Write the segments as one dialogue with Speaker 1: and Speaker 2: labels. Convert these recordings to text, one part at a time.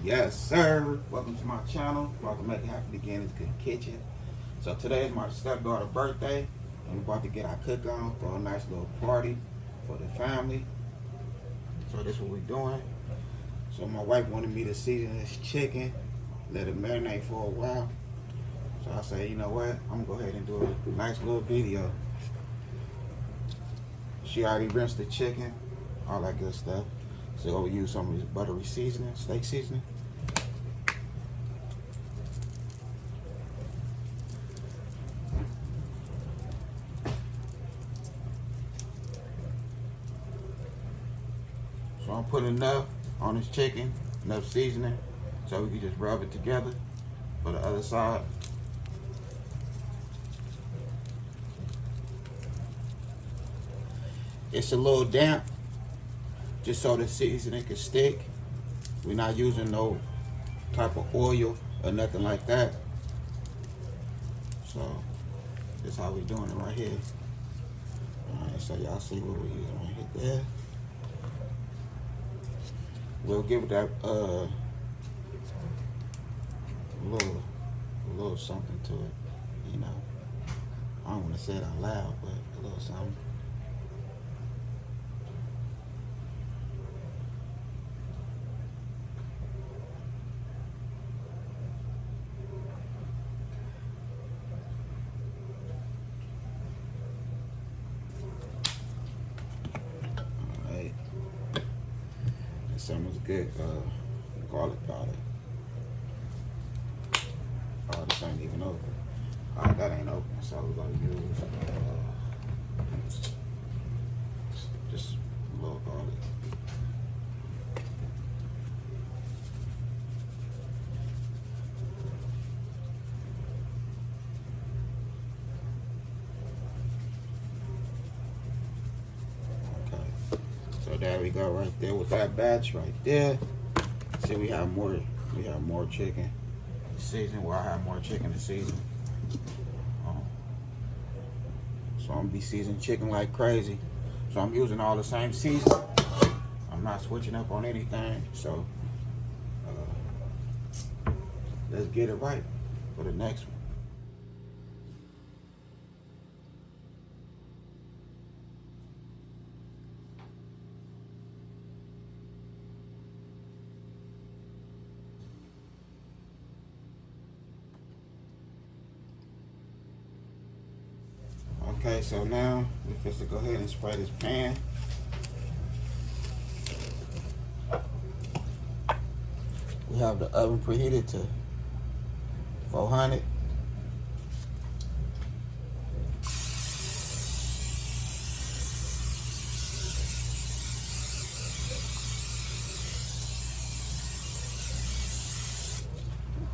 Speaker 1: Yes, sir. Welcome to my channel. Welcome to Make It Happen Again. It's Good Kitchen. So today is my stepdaughter's birthday, and we're about to get our cook on for a nice little party for the family. So this is what we're doing. So my wife wanted me to season this chicken, let it marinate for a while. So I said, you know what? I'm gonna go ahead and do a nice little video. She already rinsed the chicken, all that good stuff. So we'll use some of this buttery seasoning, steak seasoning. So I'm putting enough on this chicken, enough seasoning, so we can just rub it together for the other side. It's a little damp, just so the seasoning can stick. We're not using no type of oil or nothing like that. So this is how we're doing it right here. Alright, so y'all see what we're using right here there. We'll give it that a little something to it, you know. I don't want to say it out loud, but a little something. Someone's good garlic powder. Oh, this ain't even open. Alright, that ain't open, so we're gonna use just a little garlic. So there we go, right there with that batch right there. See, we have more chicken to season. Well, I have more chicken to season. So I'm gonna be seasoning chicken like crazy. So I'm using all the same seasoning. I'm not switching up on anything. So let's get it right for the next one. Okay, so now we're supposed to go ahead and spray this pan. We have the oven preheated to 400.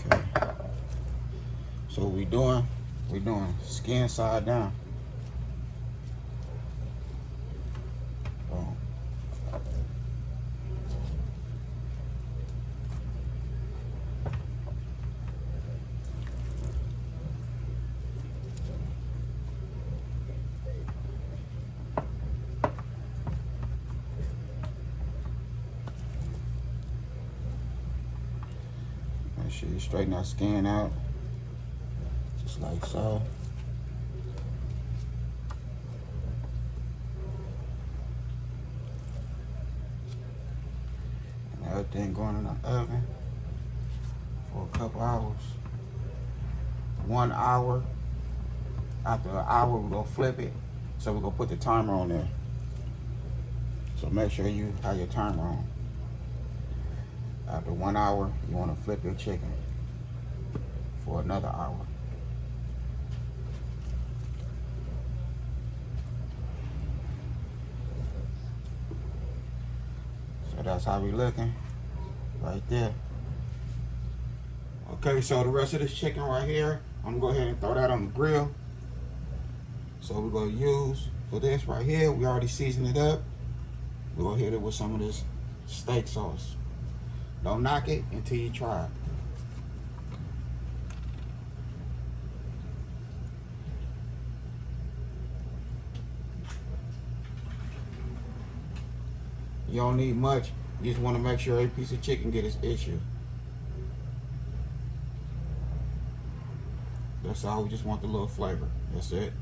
Speaker 1: Okay. So what we're doing skin side down. Make sure you straighten that skin out, just like so. And everything going in the oven for a couple hours. 1 hour. After an hour, we're gonna flip it. So we're gonna put the timer on there. So make sure you have your timer on. After 1 hour, you want to flip your chicken for another hour. So that's how we looking right there. Okay, so the rest of this chicken right here, I'm gonna go ahead and throw that on the grill. So we're gonna use for this right here, we already seasoned it up. We're gonna hit it with some of this steak sauce. Don't knock it until you try it. You don't need much. You just want to make sure every piece of chicken get its issue. That's all. We just want the little flavor. That's it.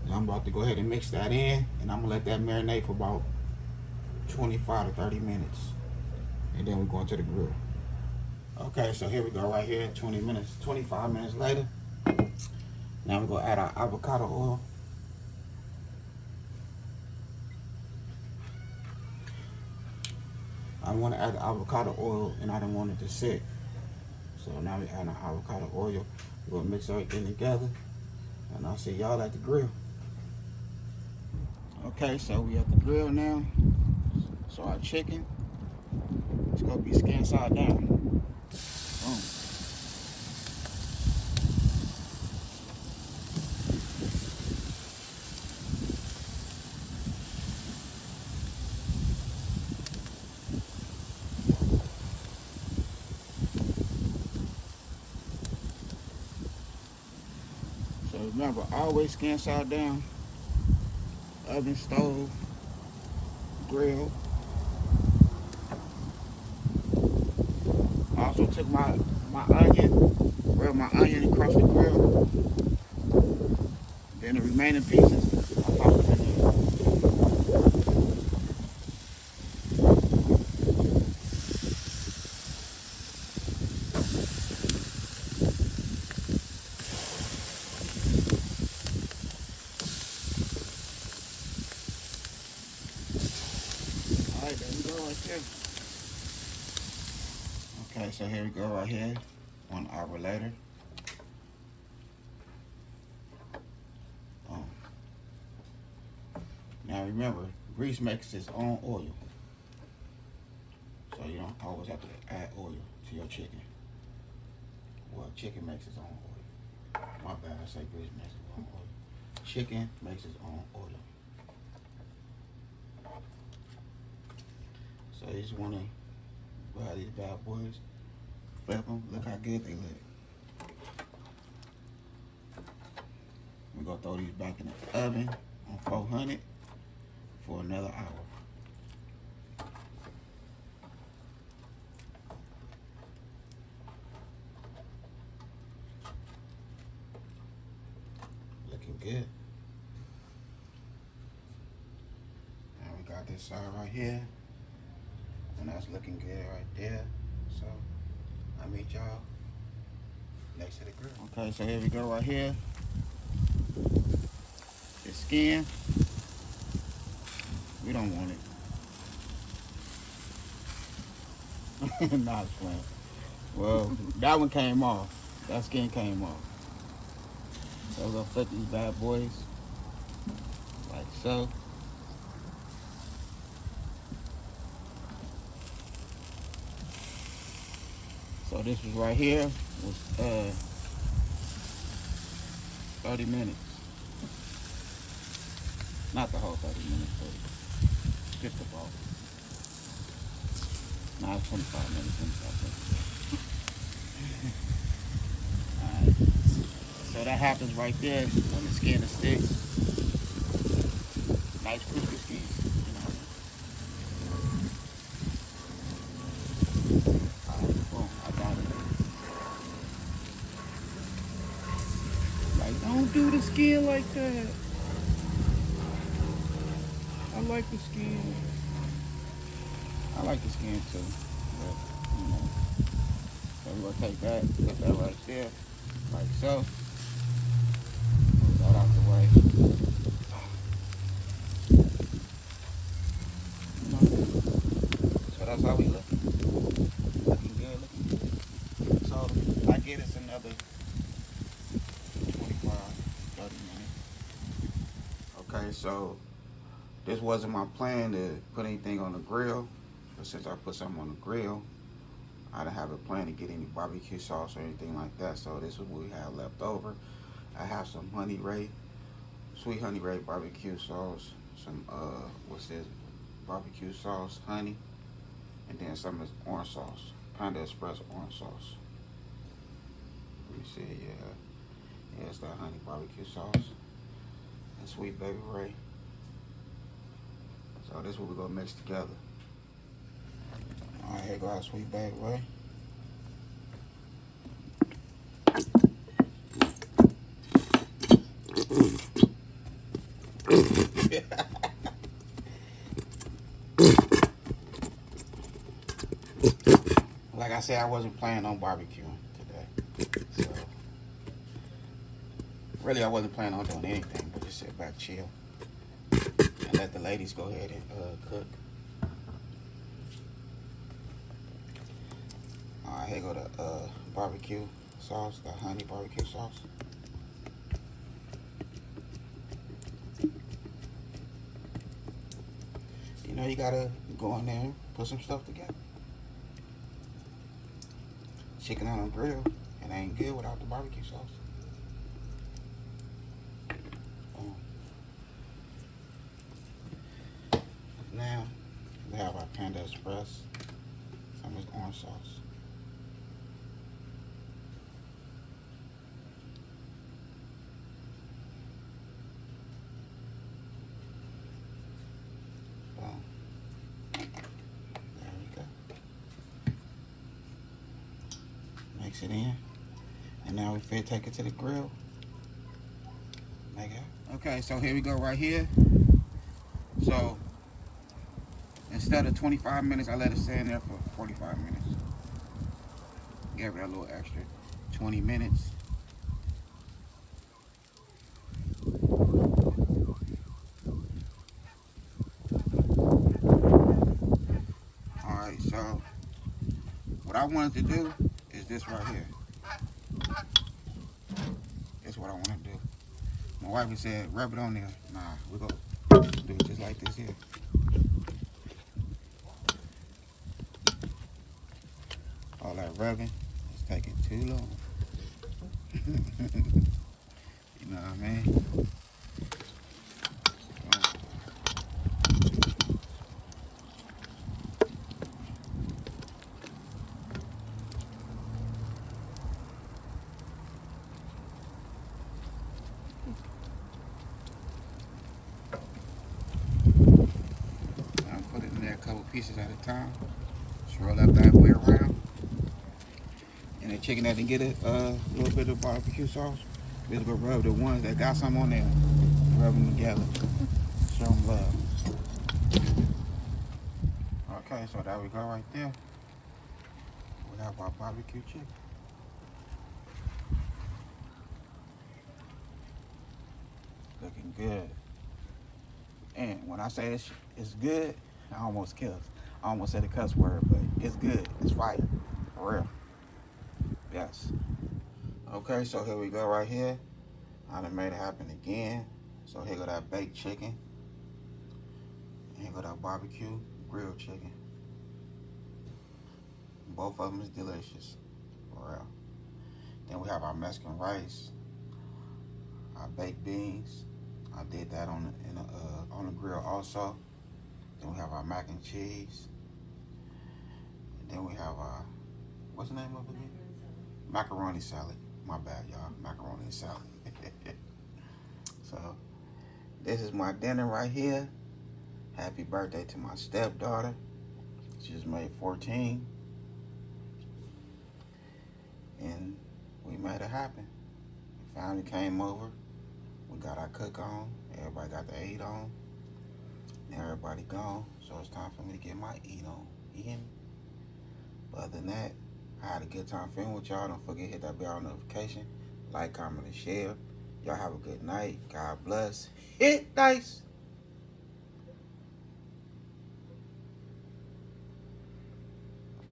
Speaker 1: Now I'm about to go ahead and mix that in, and I'm gonna let that marinate for about 25 to 30 minutes, and then we're going to the grill. Okay, so here we go right here. 25 minutes later. Now we're gonna add our avocado oil. I want to add the avocado oil, and I don't want it to sit. So now we're adding our avocado oil. We're gonna mix everything together, and I'll see y'all at the grill. Okay, so we at the grill now. So our chicken, it's gonna be skin side down. Boom. So remember, always skin side down. Oven, stove, grill. I also took my onion, grilled my onion across the grill. Then the remaining pieces, I tossed it in there. Alright, there we go right there. Okay, so here we go right here, 1 hour later. Now remember, grease makes its own oil. So you don't always have to add oil to your chicken. Well, chicken makes its own oil. My bad, I say grease makes its own oil. Chicken makes its own oil. So you just want to grab these bad boys, flip them, look how good they look. We're going to throw these back in the oven on 400 for another hour. Looking good. Now we got this side right here. And that's looking good right there. So I'll meet y'all next to the grill. Okay, so here we go right here. The skin. We don't want it. Not playing. Well, that one came off. That skin came off. So we're gonna flip these bad boys like so. So this was right here was 30 minutes. Not the whole 30 minutes, but just about. Nah, it's 25 minutes. 25 minutes. Alright. So that happens right there when the skin is thick. Nice crispy skin. Don't do the skin like that. I like the skin. I like the skin too. But, you know. So we're going to take that, put that right there, like so. Move that out the way. So that's how we look. Looking good, looking good. So I get us another 25, 30 minutes. Okay, so this wasn't my plan to put anything on the grill, but since I put something on the grill, I didn't have a plan to get any barbecue sauce or anything like that. So this is what we have left over. I have some sweet honey ray barbecue sauce, some what's this, barbecue sauce, honey, and then some of this orange sauce, Panda Express orange sauce. Let me see, yeah, it's that honey barbecue sauce and sweet baby ray. So this is what we're gonna mix together. All right, here go our sweet baby ray. like I said, I wasn't planning on barbecuing today. So, really, I wasn't planning on doing anything but just sit back, chill, and let the ladies go ahead and cook. Alright, here go the barbecue sauce, the honey barbecue sauce. You know, you gotta go in there and put some stuff together. Chicken on a grill, it ain't good without the barbecue sauce. Now, we have our Panda Express, some of this orange sauce. Boom. There we go. Mix it in. And now we fit take it to the grill. Make it. Okay, so here we go right here. So, instead of 25 minutes, I let it sit in there for 45 minutes. Gave it a little extra 20 minutes. Alright, so what I wanted to do is this right here. That's what I want to do. My wife said, rub it on there. Nah, we're going to do it just like this here. All that rubbing is taking too long. You know what I mean? I'll put it in there a couple pieces at a time. Just roll up that way around. And the chicken that didn't get a little bit of barbecue sauce, we're gonna rub the ones that got some on there, rub them together, show them love. Okay, so there we go right there. We have our barbecue chicken. Looking good. And when I say it's good, I almost killed. I almost said a cuss word, but it's good. It's fire. For real. Yes. Okay, so here we go right here. I done made it happen again. So here go that baked chicken. And here go that barbecue grilled chicken. Both of them is delicious. For real. Then we have our Mexican rice. Our baked beans. I did that on the grill also. Then we have our mac and cheese. And then we have our, what's the name of it again? Macaroni salad. My bad, y'all. Macaroni salad. So, this is my dinner right here. Happy birthday to my stepdaughter. She just made 14. And we made it happen. The family came over. We got our cook on. Everybody got the eat on. Now everybody gone. So it's time for me to get my eat on. You hear me? But other than that, I had a good time filming with y'all. Don't forget to hit that bell notification. Like, comment, and share. Y'all have a good night. God bless. Hit dice.